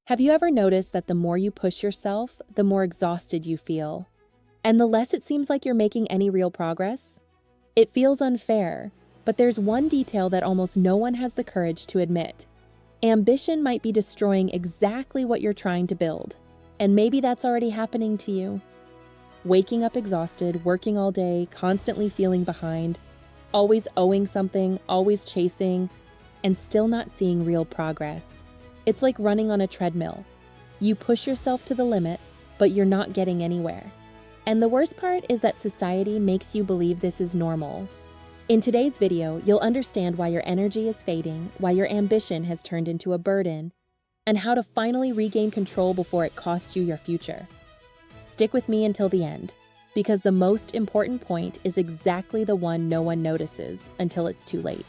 Have you ever noticed that the more you push yourself, the more exhausted you feel? And the less it seems like you're making any real progress? It feels unfair, but there's one detail that almost no one has the courage to admit. Ambition might be destroying exactly what you're trying to build. And maybe that's already happening to you. Waking up exhausted, working all day, constantly feeling behind, always owing something, always chasing, and still not seeing real progress. It's like running on a treadmill. You push yourself to the limit, but you're not getting anywhere. And the worst part is that society makes you believe this is normal. In today's video, you'll understand why your energy is fading, why your ambition has turned into a burden, and how to finally regain control before it costs you your future. Stick with me until the end, because the most important point is exactly the one no one notices until it's too late.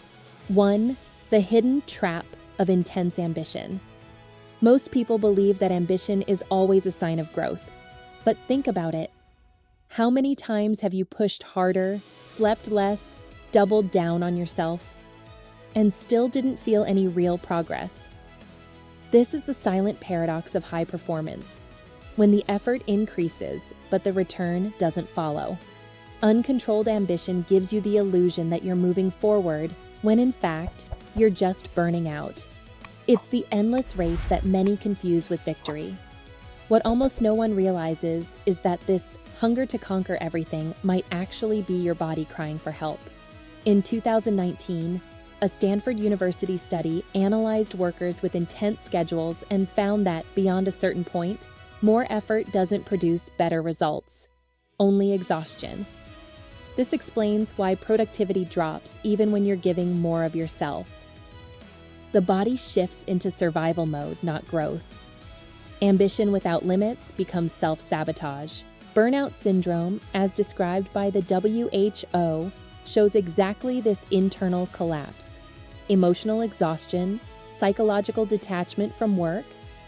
1. The hidden trap of intense ambition. Most people believe that ambition is always a sign of growth. But think about it. How many times have you pushed harder, slept less, doubled down on yourself, and still didn't feel any real progress? This is the silent paradox of high performance. When the effort increases, but the return doesn't follow. Uncontrolled ambition gives you the illusion that you're moving forward, when in fact, you're just burning out. It's the endless race that many confuse with victory. What almost no one realizes is that this hunger to conquer everything might actually be your body crying for help. In 2019, a Stanford University study analyzed workers with intense schedules and found that, beyond a certain point, more effort doesn't produce better results, only exhaustion. This explains why productivity drops even when you're giving more of yourself. The body shifts into survival mode, not growth. Ambition without limits becomes self-sabotage. Burnout syndrome, as described by the WHO, shows exactly this internal collapse. Emotional exhaustion, psychological detachment from work,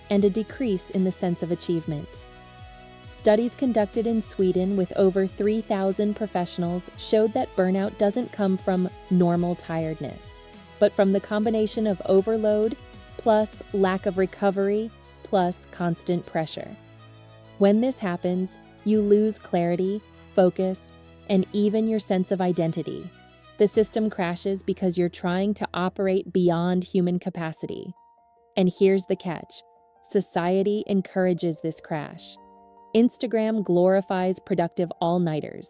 and a decrease in the sense of achievement. Studies conducted in Sweden with over 3,000 professionals showed that burnout doesn't come from normal tiredness, but from the combination of overload plus lack of recovery plus constant pressure. When this happens, you lose clarity, focus, and even your sense of identity. The system crashes because you're trying to operate beyond human capacity. And here's the catch. Society encourages this crash. Instagram glorifies productive all-nighters.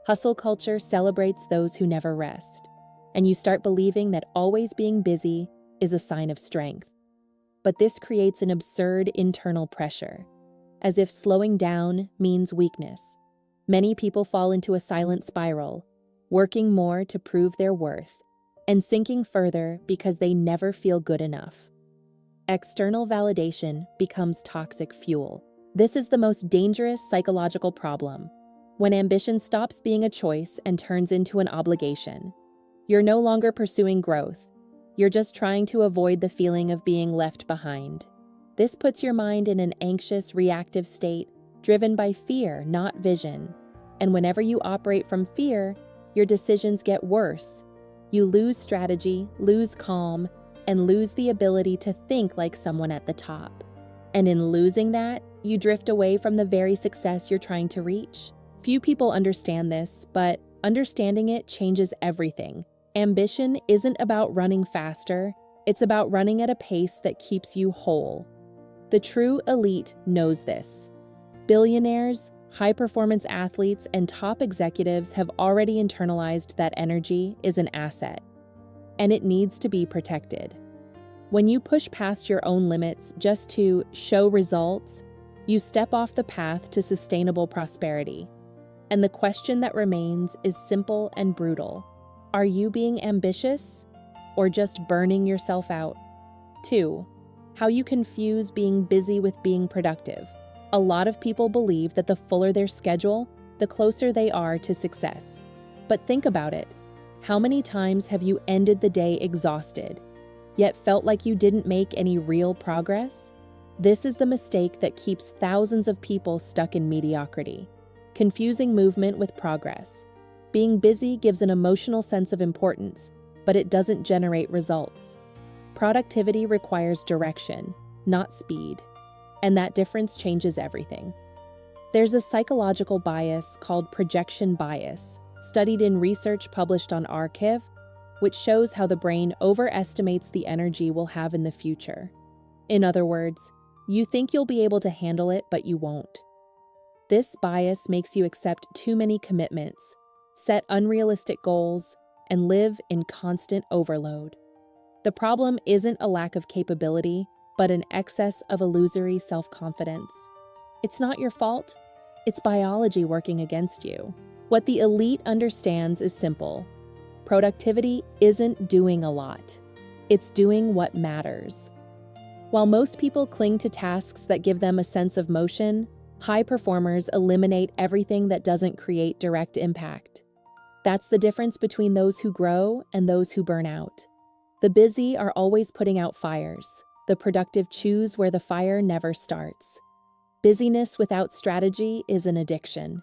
Hustle culture celebrates those who never rest. And you start believing that always being busy is a sign of strength. But this creates an absurd internal pressure, as if slowing down means weakness. Many people fall into a silent spiral, working more to prove their worth, and sinking further because they never feel good enough. External validation becomes toxic fuel. This is the most dangerous psychological problem. When ambition stops being a choice and turns into an obligation, you're no longer pursuing growth. You're just trying to avoid the feeling of being left behind. This puts your mind in an anxious, reactive state, driven by fear, not vision. And whenever you operate from fear, your decisions get worse. You lose strategy, lose calm, and lose the ability to think like someone at the top. And in losing that, you drift away from the very success you're trying to reach. Few people understand this, but understanding it changes everything. Ambition isn't about running faster, it's about running at a pace that keeps you whole. The true elite knows this. Billionaires, high-performance athletes, and top executives have already internalized that energy is an asset, and it needs to be protected. When you push past your own limits just to show results, you step off the path to sustainable prosperity. And the question that remains is simple and brutal. Are you being ambitious or just burning yourself out? 2. How you confuse being busy with being productive. A lot of people believe that the fuller their schedule, the closer they are to success. But think about it. How many times have you ended the day exhausted, yet felt like you didn't make any real progress? This is the mistake that keeps thousands of people stuck in mediocrity, confusing movement with progress. Being busy gives an emotional sense of importance, but it doesn't generate results. Productivity requires direction, not speed. and that difference changes everything. There's a psychological bias called projection bias, studied in research published on Archive, which shows how the brain overestimates the energy we'll have in the future. In other words, you think you'll be able to handle it, but you won't. This bias makes you accept too many commitments, set unrealistic goals, and live in constant overload. The problem isn't a lack of capability, but an excess of illusory self-confidence. It's not your fault. It's biology working against you. What the elite understands is simple. Productivity isn't doing a lot. It's doing what matters. While most people cling to tasks that give them a sense of motion, high performers eliminate everything that doesn't create direct impact. That's the difference between those who grow and those who burn out. The busy are always putting out fires. The productive choose where the fire never starts. Busyness without strategy is an addiction,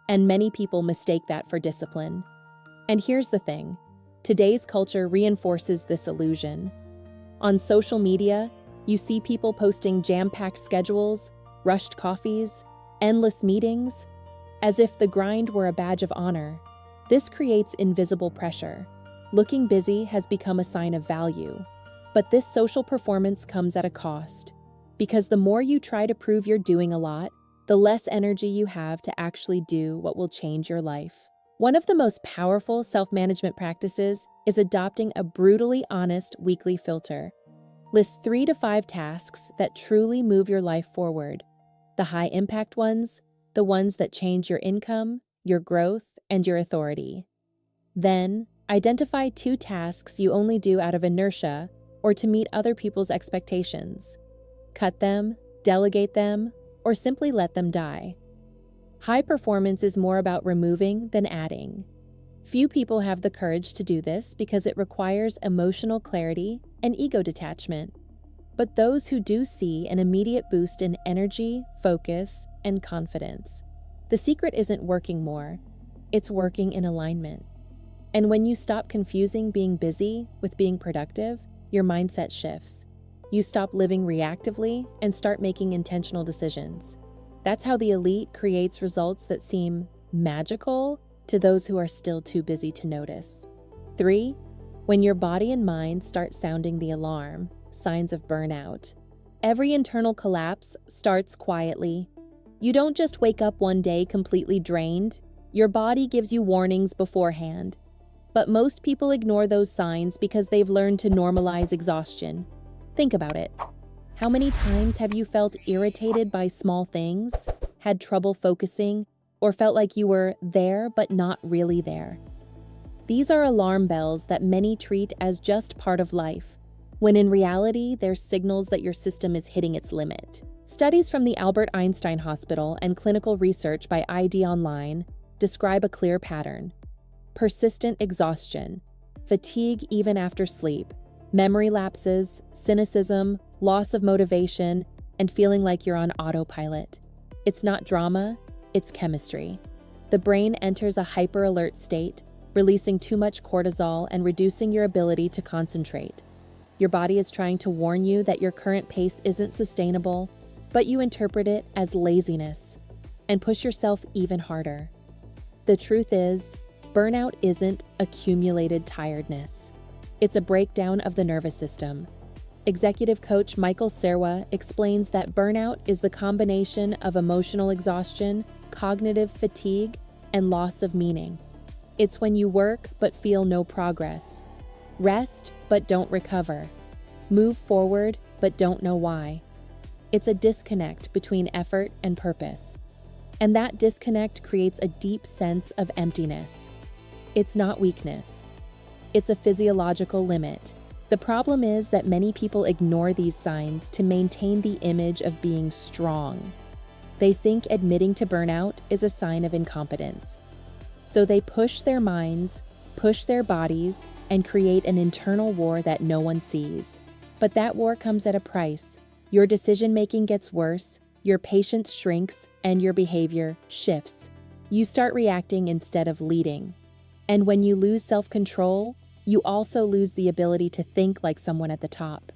and many people mistake that for discipline. And here's the thing, today's culture reinforces this illusion. On social media, you see people posting jam-packed schedules, rushed coffees, endless meetings, as if the grind were a badge of honor. This creates invisible pressure. Looking busy has become a sign of value. But this social performance comes at a cost, because the more you try to prove you're doing a lot, the less energy you have to actually do what will change your life. One of the most powerful self-management practices is adopting a brutally honest weekly filter. List 3 to 5 tasks that truly move your life forward. The high-impact ones, the ones that change your income, your growth, and your authority. Then, identify 2 tasks you only do out of inertia or to meet other people's expectations. Cut them, delegate them, or simply let them die. High performance is more about removing than adding. Few people have the courage to do this because it requires emotional clarity and ego detachment. But those who do see an immediate boost in energy, focus, and confidence. The secret isn't working more, it's working in alignment. And when you stop confusing being busy with being productive, your mindset shifts. You stop living reactively and start making intentional decisions. That's how the elite creates results that seem magical to those who are still too busy to notice. 3, when your body and mind start sounding the alarm, signs of burnout. Every internal collapse starts quietly. You don't just wake up one day completely drained. Your body gives you warnings beforehand. But most people ignore those signs because they've learned to normalize exhaustion. Think about it. How many times have you felt irritated by small things, had trouble focusing, or felt like you were there but not really there? These are alarm bells that many treat as just part of life, when in reality, they're signals that your system is hitting its limit. Studies from the Albert Einstein Hospital and clinical research by ID Online describe a clear pattern. Persistent exhaustion, fatigue even after sleep, memory lapses, cynicism, loss of motivation, and feeling like you're on autopilot. It's not drama, it's chemistry. The brain enters a hyper-alert state, releasing too much cortisol and reducing your ability to concentrate. Your body is trying to warn you that your current pace isn't sustainable, but you interpret it as laziness and push yourself even harder. The truth is, burnout isn't accumulated tiredness. It's a breakdown of the nervous system. Executive coach Michael Serwa explains that burnout is the combination of emotional exhaustion, cognitive fatigue, and loss of meaning. It's when you work but feel no progress, rest but don't recover, move forward but don't know why. It's a disconnect between effort and purpose. And that disconnect creates a deep sense of emptiness. It's not weakness. It's a physiological limit. The problem is that many people ignore these signs to maintain the image of being strong. They think admitting to burnout is a sign of incompetence. So they push their minds, push their bodies, and create an internal war that no one sees. But that war comes at a price. Your decision-making gets worse, your patience shrinks, and your behavior shifts. You start reacting instead of leading. And when you lose self-control, you also lose the ability to think like someone at the top.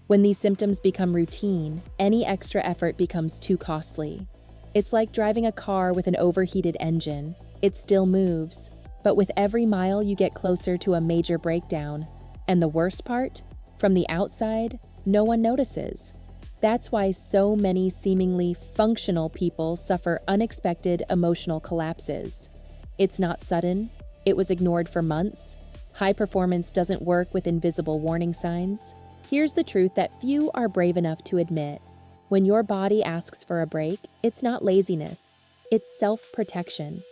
When these symptoms become routine, any extra effort becomes too costly. It's like driving a car with an overheated engine. It still moves, but with every mile you get closer to a major breakdown. And the worst part? From the outside, no one notices. That's why so many seemingly functional people suffer unexpected emotional collapses. It's not sudden, it was ignored for months. High performance doesn't work with invisible warning signs. Here's the truth that few are brave enough to admit. When your body asks for a break, it's not laziness, it's self-protection.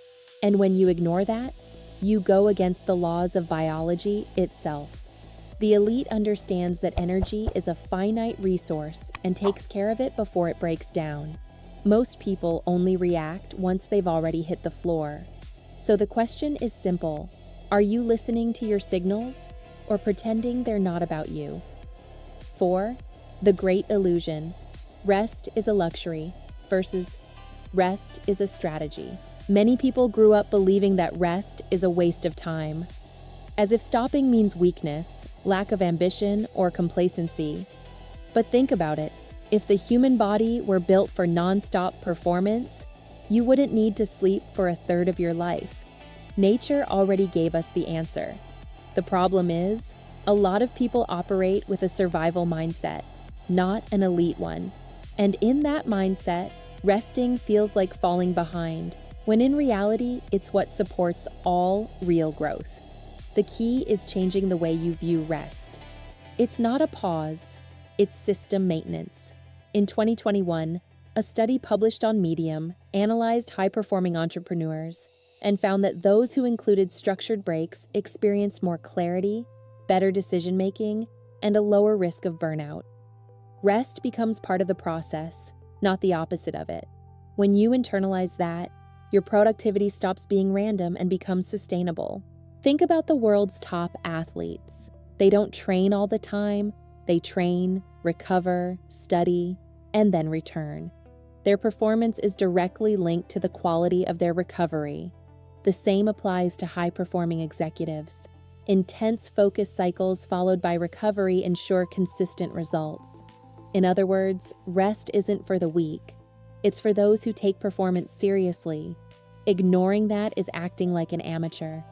And when you ignore that, you go against the laws of biology itself. The elite understands that energy is a finite resource and takes care of it before it breaks down. Most people only react once they've already hit the floor. So the question is simple. Are you listening to your signals or pretending they're not about you? 4. The great illusion. Rest is a luxury versus rest is a strategy. Many people grew up believing that rest is a waste of time, as if stopping means weakness, lack of ambition, or complacency. But think about it. If the human body were built for non-stop performance, you wouldn't need to sleep for a third of your life. Nature already gave us the answer. The problem is, a lot of people operate with a survival mindset, not an elite one. And in that mindset, resting feels like falling behind, when in reality, it's what supports all real growth. The key is changing the way you view rest. It's not a pause, it's system maintenance. In 2021, a study published on Medium analyzed high-performing entrepreneurs and found that those who included structured breaks experienced more clarity, better decision-making, and a lower risk of burnout. Rest becomes part of the process, not the opposite of it. When you internalize that, your productivity stops being random and becomes sustainable. Think about the world's top athletes. They don't train all the time. They train, recover, study, and then return. Their performance is directly linked to the quality of their recovery. The same applies to high-performing executives. Intense focus cycles followed by recovery ensure consistent results. In other words, rest isn't for the weak. It's for those who take performance seriously. Ignoring that is acting like an amateur.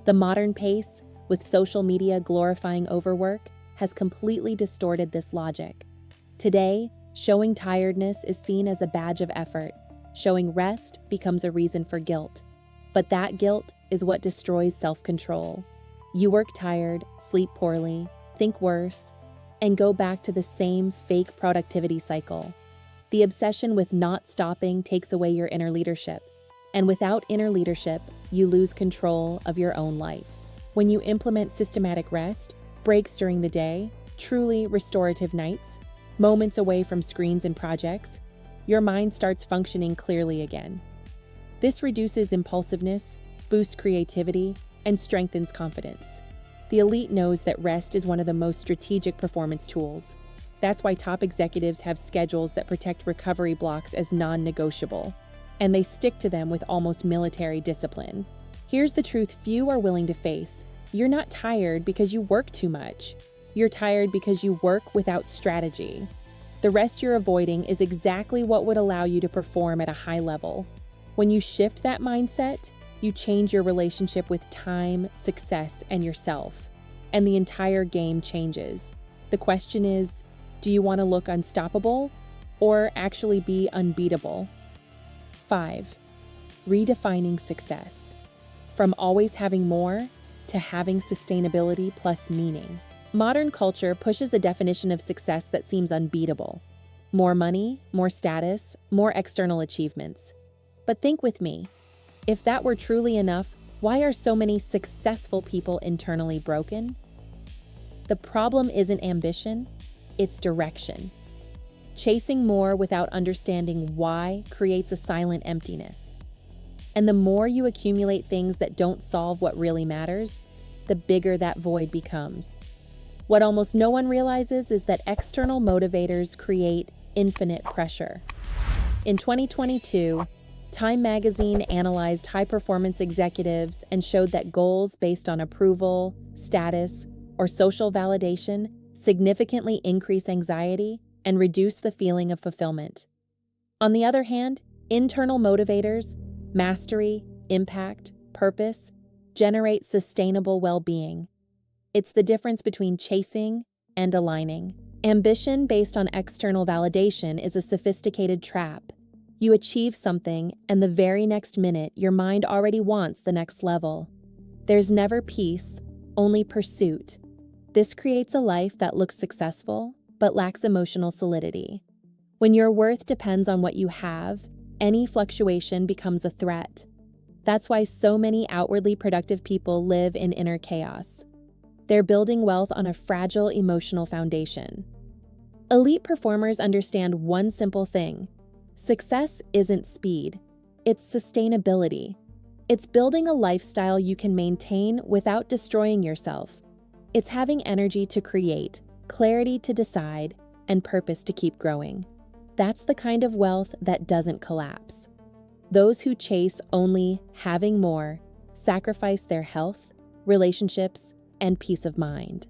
The modern pace, with social media glorifying overwork, has completely distorted this logic. Today, showing tiredness is seen as a badge of effort. Showing rest becomes a reason for guilt. But that guilt is what destroys self-control. You work tired, sleep poorly, think worse, and go back to the same fake productivity cycle. The obsession with not stopping takes away your inner leadership. And without inner leadership, you lose control of your own life. When you implement systematic rest, breaks during the day, truly restorative nights, moments away from screens and projects, your mind starts functioning clearly again. This reduces impulsiveness, boosts creativity, and strengthens confidence. The elite knows that rest is one of the most strategic performance tools. That's why top executives have schedules that protect recovery blocks as non-negotiable, and they stick to them with almost military discipline. Here's the truth few are willing to face. You're not tired because you work too much. You're tired because you work without strategy. The rest you're avoiding is exactly what would allow you to perform at a high level. When you shift that mindset, you change your relationship with time, success, and yourself, and the entire game changes. The question is, do you want to look unstoppable or actually be unbeatable? 5. Redefining success. From always having more to having sustainability plus meaning. Modern culture pushes a definition of success that seems unbeatable. More money, more status, more external achievements. But think with me. If that were truly enough, why are so many successful people internally broken? The problem isn't ambition, it's direction. Chasing more without understanding why creates a silent emptiness. And the more you accumulate things that don't solve what really matters, the bigger that void becomes. What almost no one realizes is that external motivators create infinite pressure. In 2022, Time magazine analyzed high-performance executives and showed that goals based on approval, status, or social validation significantly increase anxiety, and reduce the feeling of fulfillment. On the other hand, internal motivators, mastery, impact, purpose, generate sustainable well-being. It's the difference between chasing and aligning. Ambition based on external validation is a sophisticated trap. You achieve something, and the very next minute, your mind already wants the next level. There's never peace, only pursuit. This creates a life that looks successful, but lacks emotional solidity. When your worth depends on what you have, any fluctuation becomes a threat. That's why so many outwardly productive people live in inner chaos. They're building wealth on a fragile emotional foundation. Elite performers understand one simple thing. Success isn't speed, it's sustainability. It's building a lifestyle you can maintain without destroying yourself. It's having energy to create, clarity to decide, and purpose to keep growing. That's the kind of wealth that doesn't collapse. Those who chase only having more sacrifice their health, relationships, and peace of mind.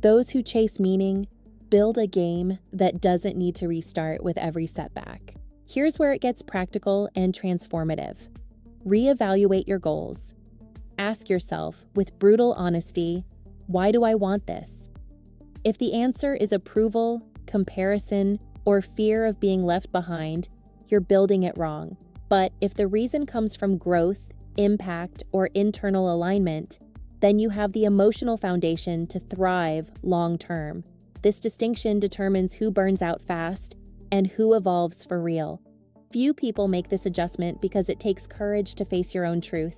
Those who chase meaning build a game that doesn't need to restart with every setback. Here's where it gets practical and transformative. Reevaluate your goals. Ask yourself, with brutal honesty, why do I want this? If the answer is approval, comparison, or fear of being left behind, you're building it wrong. But if the reason comes from growth, impact, or internal alignment, then you have the emotional foundation to thrive long-term. This distinction determines who burns out fast and who evolves for real. Few people make this adjustment because it takes courage to face your own truth,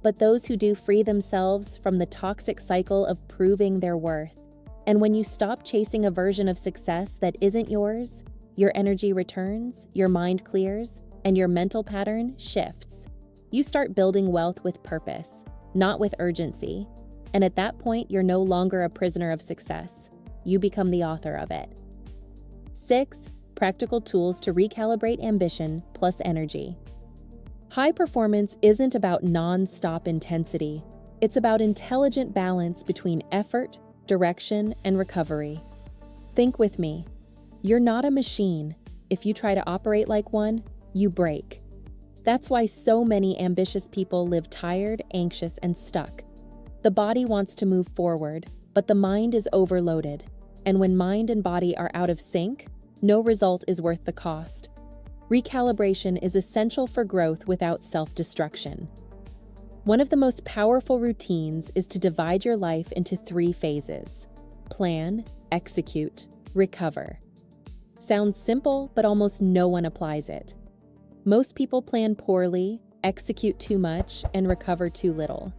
but those who do free themselves from the toxic cycle of proving their worth. And when you stop chasing a version of success that isn't yours, your energy returns, your mind clears, and your mental pattern shifts. You start building wealth with purpose, not with urgency. And at that point, you're no longer a prisoner of success. You become the author of it. 6. Practical tools to recalibrate ambition plus energy. High performance isn't about non-stop intensity. It's about intelligent balance between effort, direction, and recovery. Think with me. You're not a machine. If you try to operate like one, you break. That's why so many ambitious people live tired, anxious, and stuck. The body wants to move forward, but the mind is overloaded. And when mind and body are out of sync, no result is worth the cost. Recalibration is essential for growth without self-destruction. One of the most powerful routines is to divide your life into 3 phases: plan, execute, recover. Sounds simple, but almost no one applies it. Most people plan poorly, execute too much, and recover too little.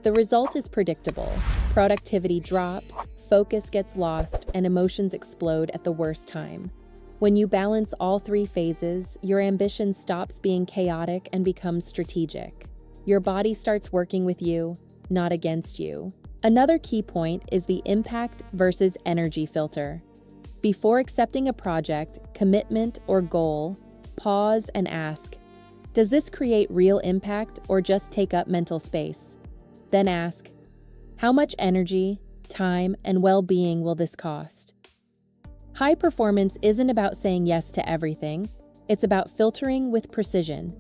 The result is predictable. Productivity drops, focus gets lost, and emotions explode at the worst time. When you balance all 3 phases, your ambition stops being chaotic and becomes strategic. Your body starts working with you, not against you. Another key point is the impact versus energy filter. Before accepting a project, commitment, or goal, pause and ask, does this create real impact or just take up mental space? Then ask, how much energy, time, and well-being will this cost? High performance isn't about saying yes to everything. It's about filtering with precision.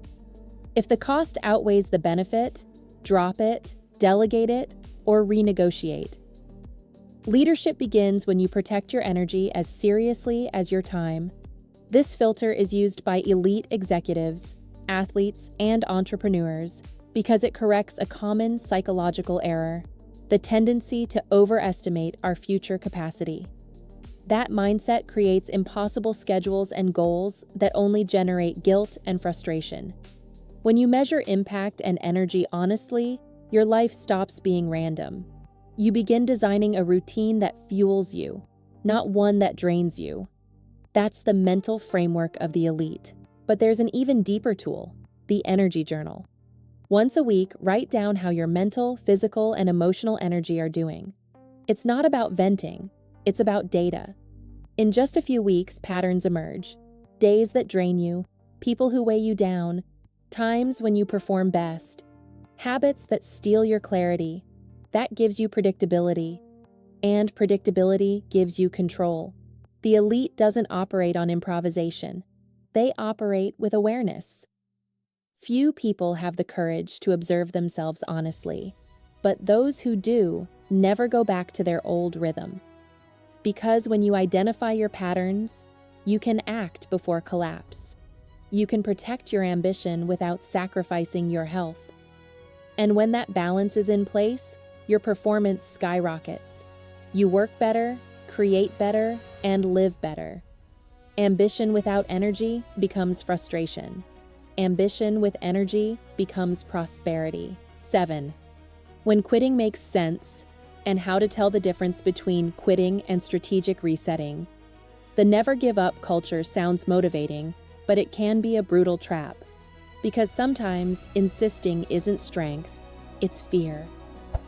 If the cost outweighs the benefit, drop it, delegate it, or renegotiate. Leadership begins when you protect your energy as seriously as your time. This filter is used by elite executives, athletes, and entrepreneurs because it corrects a common psychological error, the tendency to overestimate our future capacity. That mindset creates impossible schedules and goals that only generate guilt and frustration. When you measure impact and energy honestly, your life stops being random. You begin designing a routine that fuels you, not one that drains you. That's the mental framework of the elite. But there's an even deeper tool, the energy journal. Once a week, write down how your mental, physical, and emotional energy are doing. It's not about venting, it's about data. In just a few weeks, patterns emerge. Days that drain you, people who weigh you down, times when you perform best, habits that steal your clarity. That gives you predictability. And predictability gives you control. The elite doesn't operate on improvisation. They operate with awareness. Few people have the courage to observe themselves honestly, but those who do never go back to their old rhythm. Because when you identify your patterns, you can act before collapse. You can protect your ambition without sacrificing your health. And when that balance is in place, your performance skyrockets. You work better, create better, and live better. Ambition without energy becomes frustration. Ambition with energy becomes prosperity. 7. When quitting makes sense, and how to tell the difference between quitting and strategic resetting. The never give up culture sounds motivating, but it can be a brutal trap. Because sometimes insisting isn't strength, it's fear.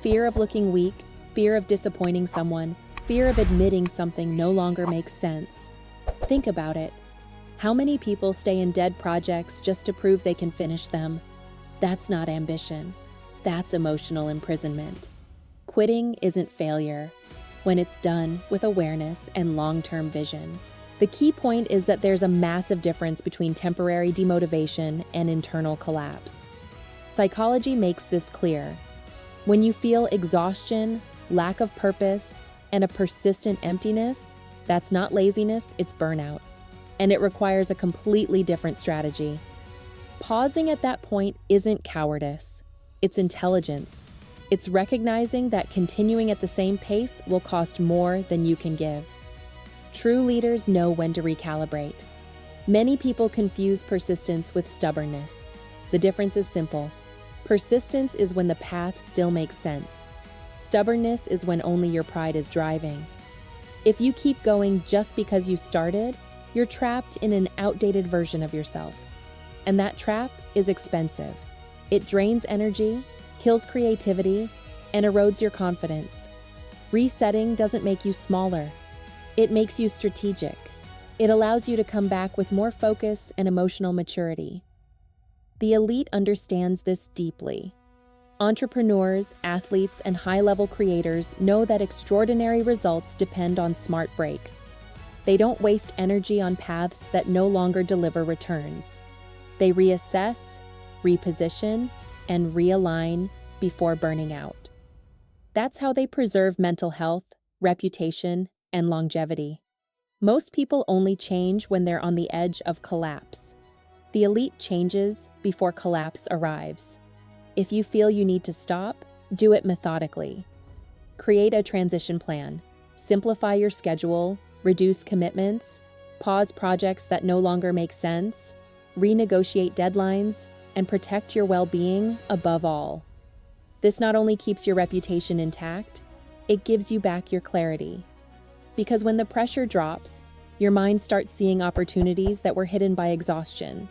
Fear of looking weak, fear of disappointing someone, fear of admitting something no longer makes sense. Think about it. How many people stay in dead projects just to prove they can finish them? That's not ambition. That's emotional imprisonment. Quitting isn't failure when it's done with awareness and long-term vision. The key point is that there's a massive difference between temporary demotivation and internal collapse. Psychology makes this clear. When you feel exhaustion, lack of purpose, and a persistent emptiness, that's not laziness, it's burnout. And it requires a completely different strategy. Pausing at that point isn't cowardice, it's intelligence. It's recognizing that continuing at the same pace will cost more than you can give. True leaders know when to recalibrate. Many people confuse persistence with stubbornness. The difference is simple. Persistence is when the path still makes sense. Stubbornness is when only your pride is driving. If you keep going just because you started, you're trapped in an outdated version of yourself. And that trap is expensive. It drains energy, kills creativity, and erodes your confidence. Resetting doesn't make you smaller. It makes you strategic. It allows you to come back with more focus and emotional maturity. The elite understands this deeply. Entrepreneurs, athletes, and high-level creators know that extraordinary results depend on smart breaks. They don't waste energy on paths that no longer deliver returns. They reassess, reposition, and realign before burning out. That's how they preserve mental health, reputation, and longevity. Most people only change when they're on the edge of collapse. The elite changes before collapse arrives. If you feel you need to stop, do it methodically. Create a transition plan. Simplify your schedule, reduce commitments, pause projects that no longer make sense, renegotiate deadlines, and protect your well-being above all. This not only keeps your reputation intact, it gives you back your clarity. Because when the pressure drops, your mind starts seeing opportunities that were hidden by exhaustion.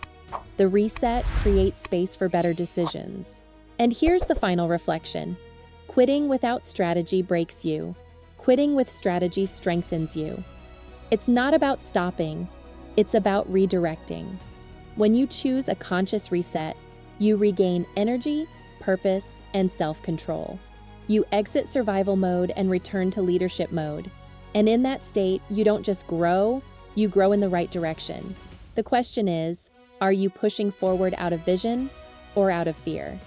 The reset creates space for better decisions. And here's the final reflection. Quitting without strategy breaks you. Quitting with strategy strengthens you. It's not about stopping, it's about redirecting. When you choose a conscious reset, you regain energy, purpose, and self-control. You exit survival mode and return to leadership mode. And in that state, you don't just grow, you grow in the right direction. The question is, are you pushing forward out of vision or out of fear?